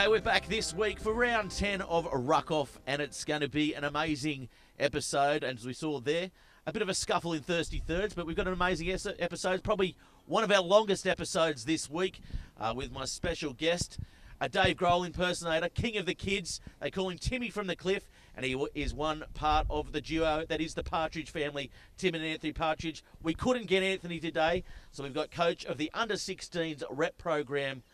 Okay, we're back this week for round 10 of Ruck-Off, and it's going to be an amazing episode. And as we saw there, a bit of a scuffle in Thirsty Thirds, but we've got an amazing episode, probably one of our longest episodes this week, with my special guest, a Dave Grohl impersonator, king of the kids. They call him Timmy from the Cliff, and he is one part of the duo that is the Peartree family, Tim and Anthony Peartree. We couldn't get Anthony today, so we've got coach of the under-16s rep program,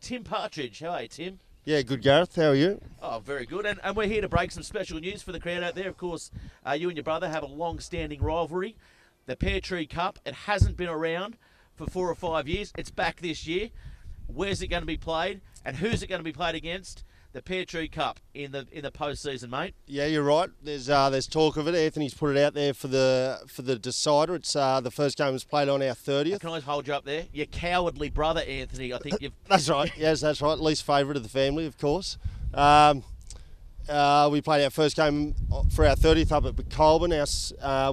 Tim Peartree. How are you, Tim? Yeah, good, Gareth. How are you? Oh, very good. And we're here to break some special news for the crowd out there. Of course, you and your brother have a long-standing rivalry. The Peartree Cup, it hasn't been around for 4 or 5 years. It's back this year. Where's it going to be played? And who's it going to be played against? The Peartree Cup in the postseason, mate. Yeah, you're right. There's talk of it. Anthony's put it out there for the decider. It's the first game was played on our 30th. Can I hold you up there? Your cowardly brother, Anthony. I think you've. That's right. Yes, that's right. Least favourite of the family, of course. We played our first game for our 30th up at Colburn,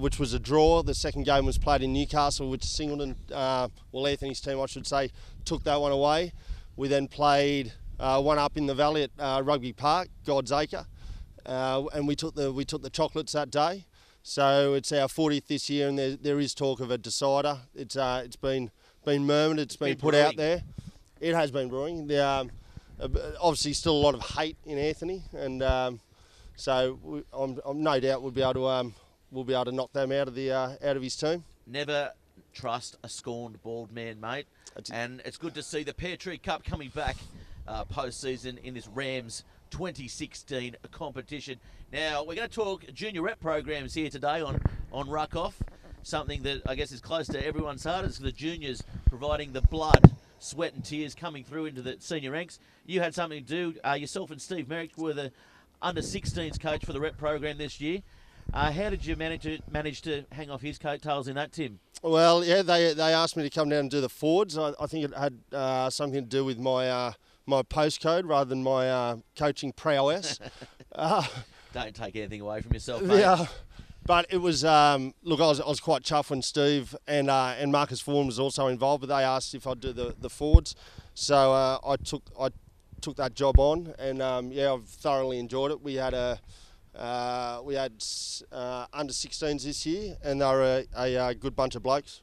which was a draw. The second game was played in Newcastle, which Singleton, Anthony's team, I should say, took that one away. We then played one up in the valley at Rugby Park, God's Acre, and we took the chocolates that day. So it's our 40th this year, and there is talk of a decider. It's been murmured, it's been put brewing out there. It has been brewing. Obviously, still a lot of hate in Anthony, and so I'm no doubt we'll be able to knock them out of his team. Never trust a scorned bald man, mate. And it's good to see the Peartree Cup coming back post-season in this Rams 2016 competition. Now, we're going to talk junior rep programs here today on Ruck-Off, something that I guess is close to everyone's heart. It's the juniors providing the blood, sweat and tears coming through into the senior ranks. You had something to do. Yourself and Steve Merrick were the under-16s coach for the rep program this year. How did you manage to hang off his coattails in that, Tim? Well, yeah, they asked me to come down and do the forwards. I think it had something to do with my postcode rather than my coaching prowess. Don't take anything away from yourself, mate. Yeah, but it was look, I was quite chuffed when Steve and Marcus Vaughan was also involved, but they asked if I'd do the forwards, so I took that job on, and I've thoroughly enjoyed it. We had under 16s this year, and they were a good bunch of blokes.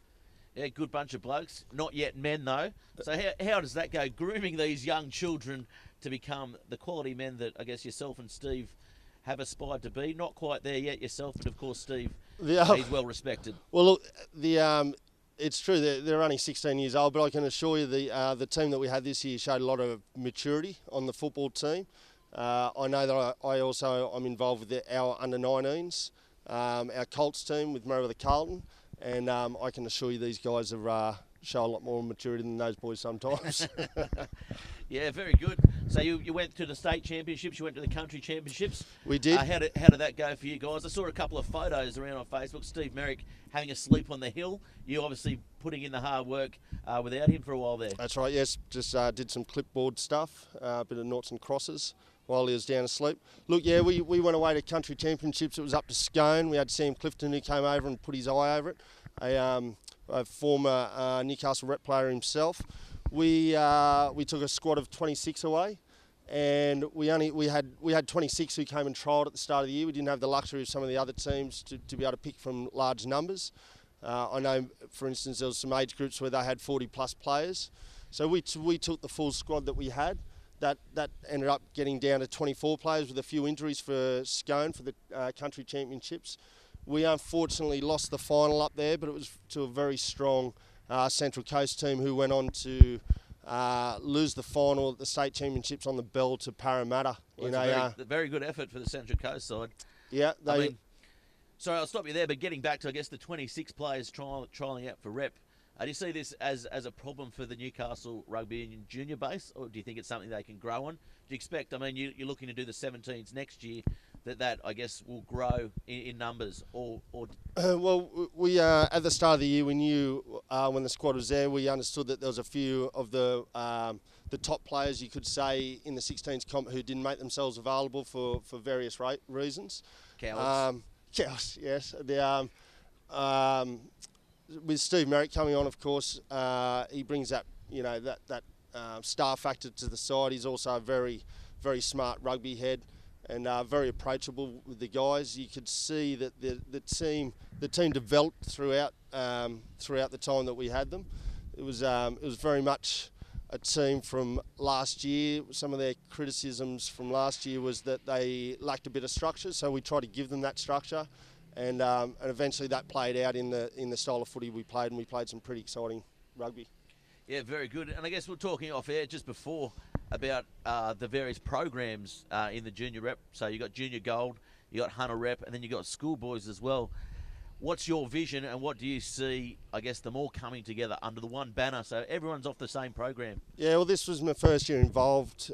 Yeah, good bunch of blokes. Not yet men, though. So how does that go? Grooming these young children to become the quality men that I guess yourself and Steve have aspired to be. Not quite there yet yourself, but of course Steve, he's well respected. Well, look, it's true that they're only 16 years old, but I can assure you the team that we had this year showed a lot of maturity on the football team. I know that I'm involved with our under-19s, our Colts team with Merriweather Carlton, and I can assure you these guys have show a lot more maturity than those boys sometimes. Yeah, very good. So you went to the state championships, you went to the country championships. We did. How did that go for you guys? I saw a couple of photos around on Facebook. Steve Merrick having a sleep on the hill. You obviously putting in the hard work without him for a while there. That's right, yes. Just did some clipboard stuff, a bit of noughts and crosses while he was down asleep. Look, yeah, we went away to country championships. It was up to Scone. We had Sam Clifton who came over and put his eye over it, a former Newcastle rep player himself. We took a squad of 26 away, and we had 26 who came and trialled at the start of the year. We didn't have the luxury of some of the other teams to be able to pick from large numbers. I know, for instance, there was some age groups where they had 40 plus players. So we took the full squad that we had. That ended up getting down to 24 players with a few injuries for Scone for the country championships. We unfortunately lost the final up there, but it was to a very strong Central Coast team who went on to lose the final at the state championships on the bell to Parramatta. Well, a very good effort for the Central Coast side. Yeah, sorry, I'll stop you there, but getting back to, I guess, the 26 players trialling out for rep, do you see this as a problem for the Newcastle Rugby Union junior base, or do you think it's something they can grow on? Do you expect, you're looking to do the 17s next year, that I guess will grow in numbers, or? Well, we at the start of the year we knew when the squad was there, we understood that there was a few of the top players, you could say, in the 16s comp who didn't make themselves available for various reasons. Cowards. Yes. With Steve Merrick coming on, of course, he brings that star factor to the side. He's also a very, very smart rugby head and very approachable with the guys. You could see that the team developed throughout the time that we had them. It was very much a team from last year. Some of their criticisms from last year was that they lacked a bit of structure, so we tried to give them that structure, and eventually that played out in the style of footy we played, and we played some pretty exciting rugby. Yeah, very good. And I guess we're talking off air just before about the various programs in the junior rep. So you got junior gold, you got Hunter rep, and then you got schoolboys as well. What's your vision, and what do you see, I guess, them all coming together under the one banner, so everyone's off the same program? Yeah, well, this was my first year involved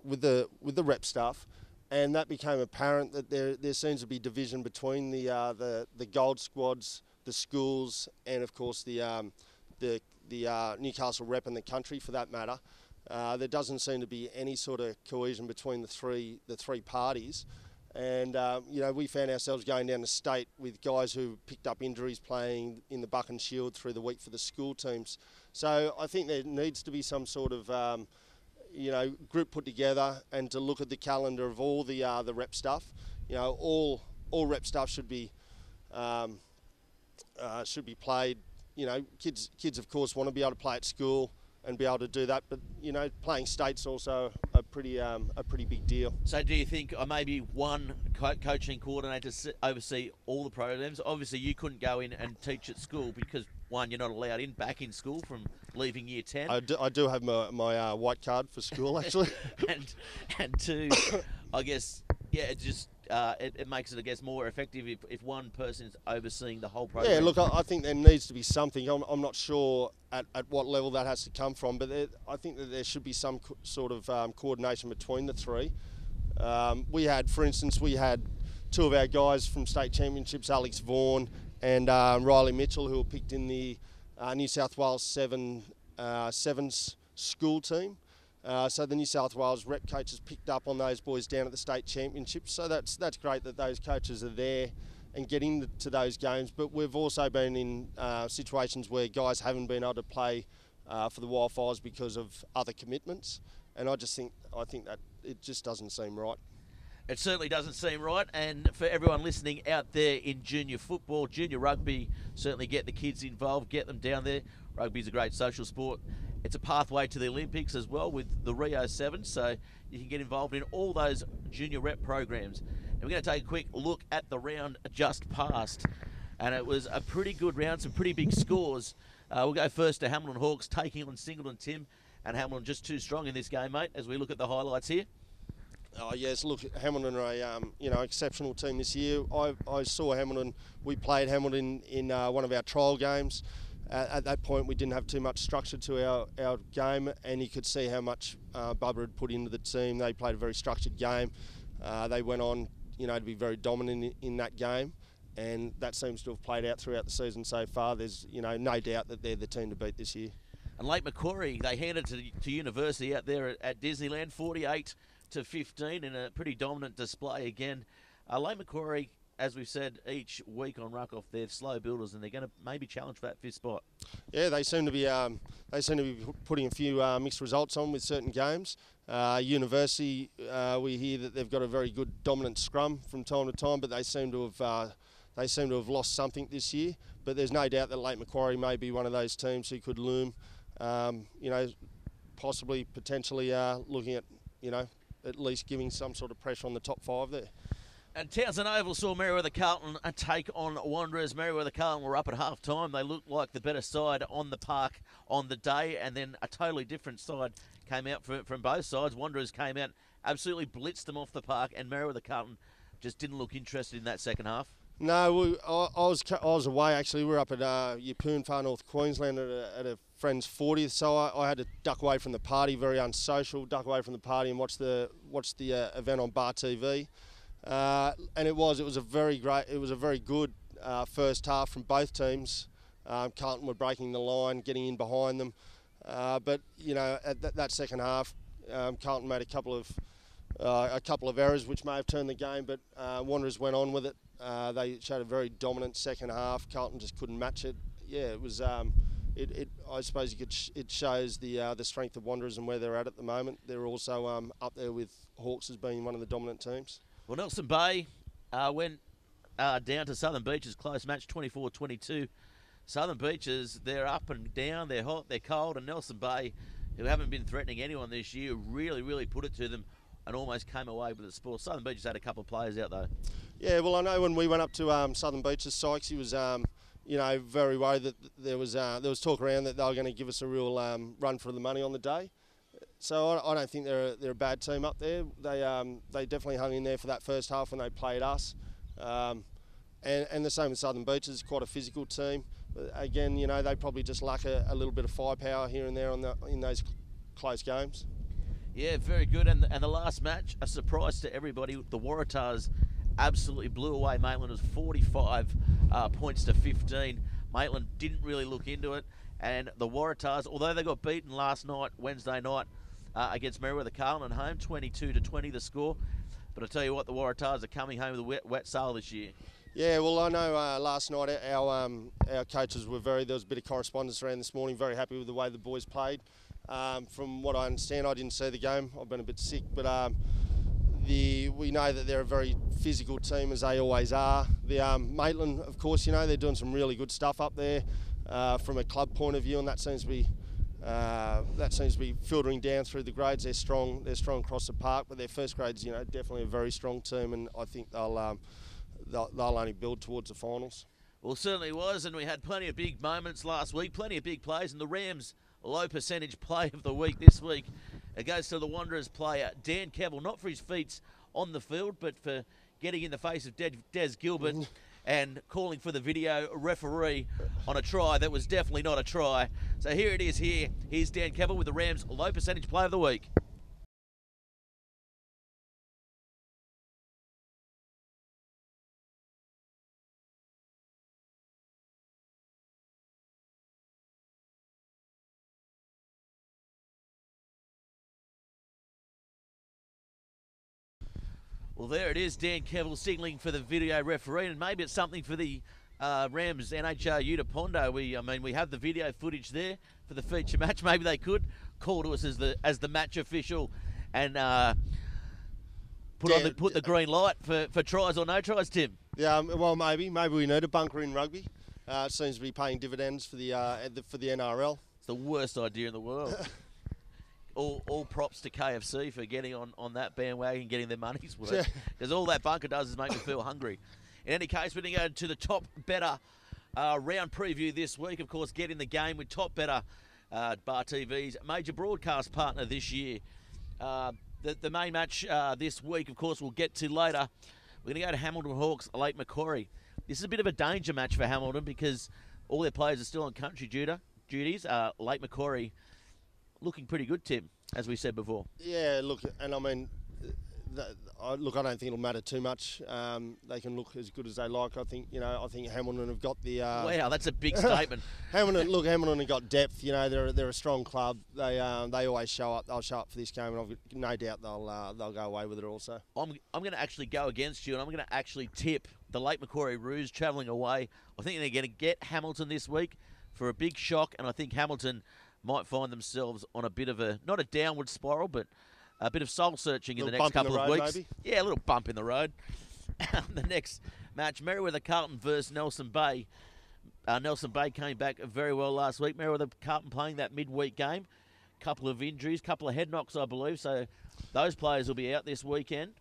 with the rep stuff, and that became apparent that there seems to be division between the gold squads, the schools, and of course the Newcastle rep and the country, for that matter. There doesn't seem to be any sort of cohesion between the three parties. And, we found ourselves going down the state with guys who picked up injuries playing in the Buck and Shield through the week for the school teams. So I think there needs to be some sort of, group put together and to look at the calendar of all the rep stuff. All rep stuff should be played. Kids of course want to be able to play at school and be able to do that, but playing state's also a pretty big deal. So do you think maybe one coaching coordinator oversee all the programs? Obviously you couldn't go in and teach at school because one, you're not allowed back in school from leaving year 10. I do have my white card for school actually. and two, I guess it makes it, I guess, more effective if one person's overseeing the whole program. Yeah, look, I think there needs to be something. I'm not sure at what level that has to come from, but I think that there should be some sort of coordination between the three. For instance, we had two of our guys from state championships, Alex Vaughan and Riley Mitchell, who were picked in the New South Wales Sevens school team. So the New South Wales rep coaches picked up on those boys down at the state championships. So that's great that those coaches are there and getting to those games. But we've also been in situations where guys haven't been able to play for the Wildfires because of other commitments. And I think that it just doesn't seem right. It certainly doesn't seem right. And for everyone listening out there in junior football, junior rugby, certainly get the kids involved, get them down there. Rugby's a great social sport. It's a pathway to the Olympics as well with the Rio 7, so you can get involved in all those junior rep programs. And we're going to take a quick look at the round just past. And it was a pretty good round, some pretty big scores. We'll go first to Hamilton Hawks taking on Singleton Tim. And Hamilton just too strong in this game, mate, as we look at the highlights here. Oh yes, look, Hamilton are a exceptional team this year. I saw Hamilton. We played Hamilton in one of our trial games. At that point, we didn't have too much structure to our game, and you could see how much Bubba had put into the team. They played a very structured game. They went on, to be very dominant in that game, and that seems to have played out throughout the season so far. There's, no doubt that they're the team to beat this year. And Lake Macquarie, they handed to University out there at Disneyland, 48-15, in a pretty dominant display again. Lake Macquarie, as we've said each week on Ruck Off, they're slow builders and they're going to maybe challenge for that fifth spot. Yeah, they seem to be putting a few mixed results on with certain games. University, we hear that they've got a very good dominant scrum from time to time, but they seem to have lost something this year. But there's no doubt that Lake Macquarie may be one of those teams who could loom, possibly potentially looking at at least giving some sort of pressure on the top five there. And Townsend Oval saw Merewether Carlton take on Wanderers. Merewether Carlton were up at half time. They looked like the better side on the park on the day, and then a totally different side came out from both sides. Wanderers came out, absolutely blitzed them off the park, and Merewether Carlton just didn't look interested in that second half. No, I was away actually. We were up at Yeppoon, far north Queensland, at a friend's 40th, so I had to duck away from the party, very unsocial, duck away from the party and watch the event on Bar TV. And it was a very good first half from both teams. Carlton were breaking the line, getting in behind them, but at that second half, Carlton made a couple of errors which may have turned the game, but Wanderers went on with it. They showed a very dominant second half. Carlton just couldn't match it. Yeah, it was I suppose it shows the strength of Wanderers and where they're at the moment. They're also up there with Hawks as being one of the dominant teams. Well, Nelson Bay went down to Southern Beaches, close match, 24-22. Southern Beaches, they're up and down, they're hot, they're cold, and Nelson Bay, who haven't been threatening anyone this year, really put it to them and almost came away with the spoil. Southern Beaches had a couple of players out though. Yeah, well, I know when we went up to Southern Beaches, Sykes, he was, very worried that there was talk around that they were going to give us a real run for the money on the day. So I don't think they're a bad team up there. They definitely hung in there for that first half when they played us. And the same with Southern Beaches, quite a physical team. But again, they probably just lack a little bit of firepower here and there in those close games. Yeah, very good. And the last match, a surprise to everybody, the Waratahs absolutely blew away Maitland. It was 45 points to 15. Maitland didn't really look into it. And the Waratahs, although they got beaten last night, Wednesday night, against Merewether Carlton at home, 22-20 the score. But I tell you what, the Waratahs are coming home with a wet sail this year. Yeah, well, I know last night our coaches were there was a bit of correspondence around this morning, very happy with the way the boys played. From what I understand, I didn't see the game, I've been a bit sick, but we know that they're a very physical team, as they always are. The Maitland, of course, they're doing some really good stuff up there from a club point of view, and that seems to be filtering down through the grades. They're strong across the park, but their first grade's definitely a very strong team, and I think they'll only build towards the finals. Well, certainly was, and we had plenty of big moments last week, plenty of big plays, and the Rams' low percentage play of the week this week. It goes to the Wanderers player, Dan Kevill, not for his feats on the field, but for getting in the face of Des Gilbert and calling for the video referee on a try that was definitely not a try. So here it is here. Here's Dan Kevill with the Rams' low percentage play of the week. Well, there it is, Dan Kevill signalling for the video referee, and maybe it's something for the Rams NHRU to ponder. We have the video footage there for the feature match. Maybe they could call to us as the match official and put the green light for tries or no tries, Tim. Yeah, well, maybe we need a bunker in rugby. It seems to be paying dividends for the NRL. It's the worst idea in the world. All props to KFC for getting on that bandwagon, getting their money's worth. Because all that bunker does is make me feel hungry. In any case, we're going to go to the Top Better round preview this week. Of course, get in the game with Top Better, Bar TV's major broadcast partner this year. The main match this week, of course, we'll get to later. We're going to go to Hamilton Hawks, Lake Macquarie. This is a bit of a danger match for Hamilton because all their players are still on country duties. Lake Macquarie looking pretty good, Tim, as we said before. Yeah, look, and I mean, I don't think it'll matter too much. They can look as good as they like. I think Hamilton have got the. Wow, that's a big statement. Hamilton have got depth. They're a strong club. They always show up. They'll show up for this game, and I've no doubt they'll go away with it also. I'm going to actually go against you, and I'm going to actually tip the Lake Macquarie Roos travelling away. I think they're going to get Hamilton this week for a big shock, and I think Hamilton might find themselves on a bit of not a downward spiral, but a bit of soul searching in the next couple of weeks. Maybe? Yeah, a little bump in the road. The next match, Merewether Carlton versus Nelson Bay. Nelson Bay came back very well last week. Merewether Carlton playing that midweek game. Couple of injuries, couple of head knocks, I believe. So those players will be out this weekend.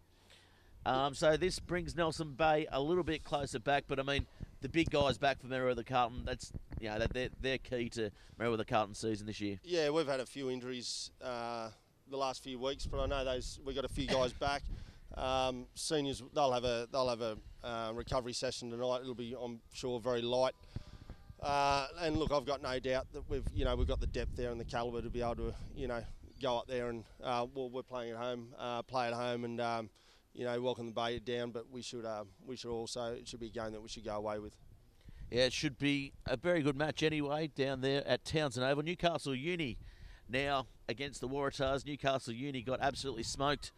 So this brings Nelson Bay a little bit closer back, but I mean, the big guys back for Merewether Carlton. That's they're key to Merewether Carlton's season this year. Yeah, we've had a few injuries the last few weeks, but I know we've got a few guys back. Seniors, they'll have a recovery session tonight. It'll be, I'm sure, very light. And look, I've got no doubt that we've got the depth there and the calibre to be able to go up there and we're playing at home, play at home, and welcome the Bay down. But we should also, it should be a game that we should go away with. Yeah, it should be a very good match anyway down there at Townsend Oval. Newcastle Uni now against the Waratahs. Newcastle Uni got absolutely smoked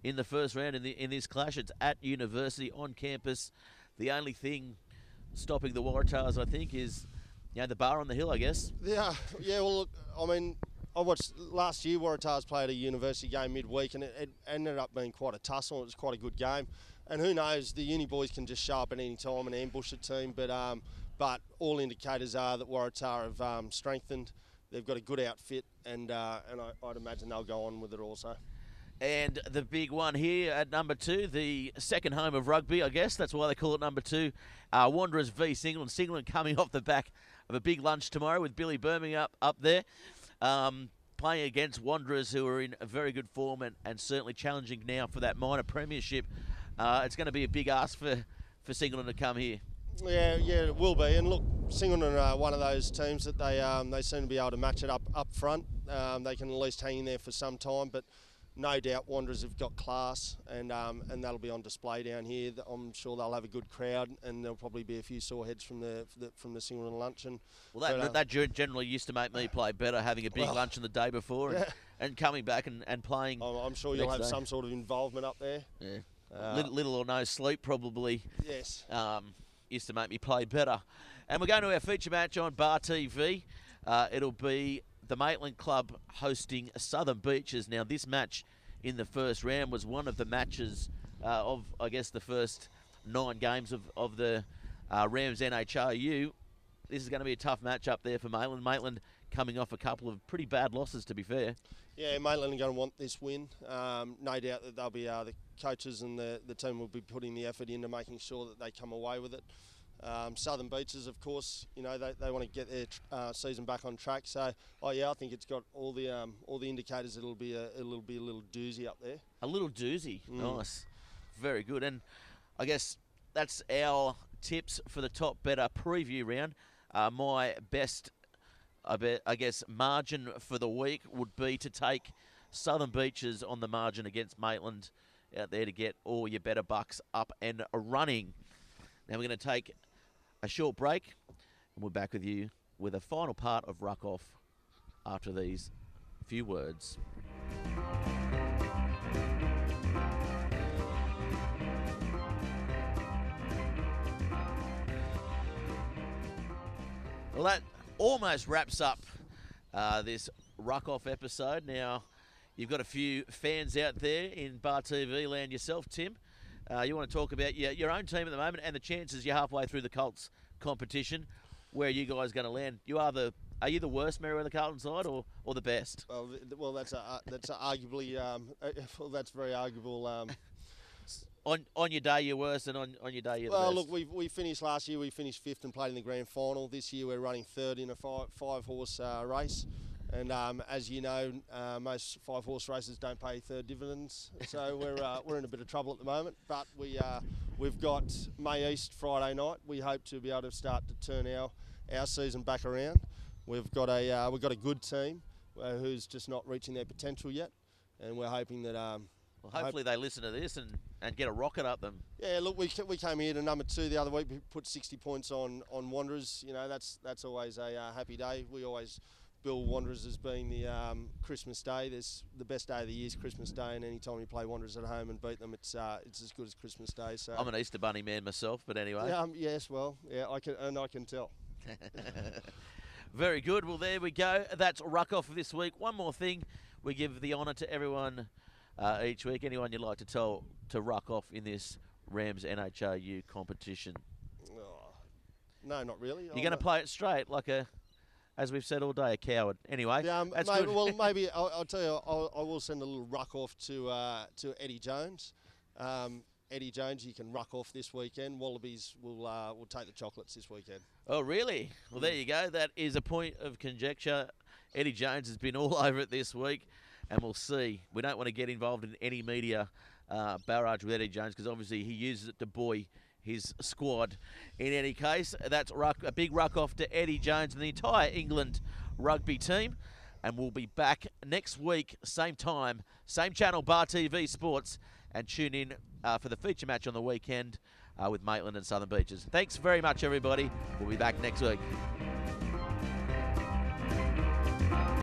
in the first round in this clash. It's at University on campus. The only thing stopping the Waratahs, I think, is the bar on the hill, I guess. Yeah. Well, look, I mean, I watched last year Waratahs played a university game midweek, and it ended up being quite a tussle. It was quite a good game, and who knows, the uni boys can just show up at any time and ambush a team. But all indicators are that Waratah have strengthened. They've got a good outfit, and I'd imagine they'll go on with it also. And the big one here at number 2, the second home of rugby, I guess. That's why they call it number 2. Wanderers v Singleton. Singleton coming off the back of a big lunch tomorrow with Billy Birmingham up there. Playing against Wanderers, who are in a very good form and certainly challenging now for that minor premiership. It's going to be a big ask for Singleton to come here. Yeah, it will be. And look, Singleton are one of those teams that they seem to be able to match it up front. They can at least hang in there for some time, but no doubt Wanderers have got class, and that'll be on display down here. I'm sure they'll have a good crowd, and there'll probably be a few sore heads from the Singleton luncheon. Well, that generally used to make me play better, having a big luncheon the day before and coming back and playing. I'm sure you'll have some sort of involvement up there. Yeah, little or no sleep probably. Yes. Used to make me play better. And we're going to our feature match on Bar TV. It'll be the Maitland Club hosting Southern Beaches. Now, this match in the first round was one of the matches of, I guess, the first 9 games of the Rams NHRU. This is going to be a tough match up there for Maitland. Maitland coming off a couple of pretty bad losses, to be fair. Yeah, Maitland are going to want this win. No doubt that they'll be the coaches and the team will be putting the effort into making sure that they come away with it. Southern Beaches, of course, they want to get their season back on track. So, I think it's got all the indicators. It'll be a little doozy up there. A little doozy, nice, very good. And I guess that's our tips for the top better preview round. My best, I guess, margin for the week would be to take Southern Beaches on the margin against Maitland out there to get all your better bucks up and running. Now we're going to take a short break, and we're back with you with a final part of Ruck Off after these few words. Well, that almost wraps up this Ruck Off episode. Now, you've got a few fans out there in Bar TV land yourself, Tim. You want to talk about your own team at the moment and the chances you're halfway through the Colts competition. Where are you guys going to land? Are you the worst Merewether Carlton side or the best? Well, that's arguably that's very arguable. On your day you're worse, and on your day you're the best. Well, look, we finished last year. We finished 5th and played in the grand final. This year we're running 3rd in a 5-horse race. And as you know, most 5-horse races don't pay 3rd dividends, so we're in a bit of trouble at the moment. But we've got May East Friday night. We hope to be able to start to turn our season back around. We've got a good team who's just not reaching their potential yet, and we're hoping that. Well, hopefully they listen to this and get a rocket up them. Yeah, look, we came here to number 2 the other week. We put 60 points on Wanderers. That's always a happy day. We always bill Wanderers as being the Christmas Day. The best day of the year is Christmas Day, and any time you play Wanderers at home and beat them, it's as good as Christmas Day. So I'm an Easter Bunny man myself, but anyway. Yes, well, yeah, I can tell. Very good. Well, there we go. That's Ruck Off for this week. One more thing, we give the honour to everyone each week. Anyone you'd like to tell to ruck off in this Rams NHRU competition? Oh, no, not really. You're going to play it straight like as we've said all day, a coward. Anyway, that's good. Well, maybe I'll tell you. I will send a little ruck off to Eddie Jones. Eddie Jones, you can ruck off this weekend. Wallabies will take the chocolates this weekend. Oh, really? Well, there you go. That is a point of conjecture. Eddie Jones has been all over it this week, and we'll see. We don't want to get involved in any media barrage with Eddie Jones because obviously he uses it to buoy his squad. In any case, that's a big ruck off to Eddie Jones and the entire England rugby team. And we'll be back next week, same time, same channel, Bar TV Sports, and tune in for the feature match on the weekend with Maitland and Southern Beaches. Thanks very much, everybody. We'll be back next week.